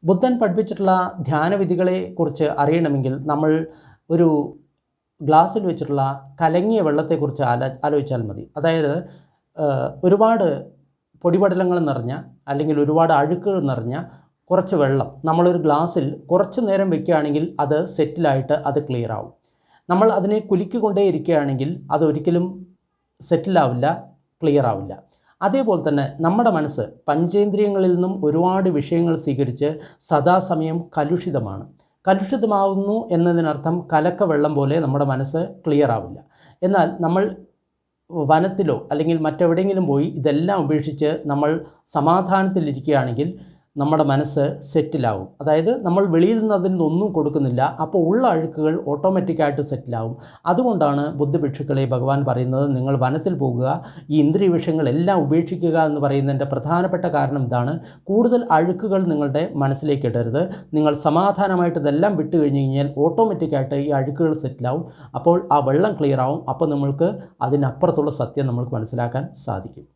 ബുദ്ധൻ പഠിപ്പിച്ചിട്ടുള്ള ധ്യാനവിധികളെക്കുറിച്ച് അറിയണമെങ്കിൽ നമ്മൾ ഒരു ഗ്ലാസ്സിൽ വെച്ചിട്ടുള്ള കലങ്ങിയ വെള്ളത്തെക്കുറിച്ച് ആലോചിച്ചാൽ മതി. അതായത് ഒരുപാട് പൊടിപടലങ്ങൾ നിറഞ്ഞ അല്ലെങ്കിൽ ഒരുപാട് അഴുക്കുകൾ നിറഞ്ഞ കുറച്ച് വെള്ളം നമ്മളൊരു ഗ്ലാസ്സിൽ കുറച്ച് നേരം വെക്കുകയാണെങ്കിൽ അത് സെറ്റിലായിട്ട് അത് ക്ലിയർ ആവും. നമ്മൾ അതിനെ കുലുക്കിക്കൊണ്ടേ ഇരിക്കുകയാണെങ്കിൽ അതൊരിക്കലും സെറ്റിലാവില്ല, ക്ലിയർ ആവില്ല. അതേപോലെ തന്നെ നമ്മുടെ മനസ്സ് പഞ്ചേന്ദ്രിയങ്ങളിൽ നിന്നും ഒരുപാട് വിഷയങ്ങൾ സ്വീകരിച്ച് സദാസമയം കലുഷിതമാകുന്നു എന്നതിനർത്ഥം കലക്ക വെള്ളം പോലെ നമ്മുടെ മനസ്സ് ക്ലിയർ ആവില്ല. എന്നാൽ നമ്മൾ വനത്തിലോ അല്ലെങ്കിൽ മറ്റെവിടെയെങ്കിലും പോയി ഇതെല്ലാം ഉപേക്ഷിച്ച് നമ്മൾ സമാധാനത്തിലിരിക്കുകയാണെങ്കിൽ നമ്മുടെ മനസ്സ് സെറ്റിലാവും. അതായത് നമ്മൾ വെളിയിൽ നിന്ന് അതിനൊന്നും കൊടുക്കുന്നില്ല, അപ്പോൾ ഉള്ള അഴുക്കുകൾ ഓട്ടോമാറ്റിക്കായിട്ട് സെറ്റിലാവും. അതുകൊണ്ടാണ് ബുദ്ധഭിക്ഷുക്കളെ ഭഗവാൻ പറയുന്നത്, നിങ്ങൾ വനത്തിൽ പോകുക, ഈ ഇന്ദ്രിയ വിഷയങ്ങളെല്ലാം ഉപേക്ഷിക്കുക എന്ന് പറയുന്നതിൻ്റെ പ്രധാനപ്പെട്ട കാരണം ഇതാണ്. കൂടുതൽ അഴുക്കുകൾ നിങ്ങളുടെ മനസ്സിലേക്ക് ഇടരുത്. നിങ്ങൾ സമാധാനമായിട്ട് ഇതെല്ലാം വിട്ട് കഴിഞ്ഞ് കഴിഞ്ഞാൽ ഓട്ടോമാറ്റിക്കായിട്ട് ഈ അഴുക്കുകൾ സെറ്റിലാവും. അപ്പോൾ ആ വെള്ളം ക്ലിയർ ആവും. അപ്പോൾ നമ്മൾക്ക് അതിനപ്പുറത്തുള്ള സത്യം നമ്മൾക്ക് മനസ്സിലാക്കാൻ സാധിക്കും.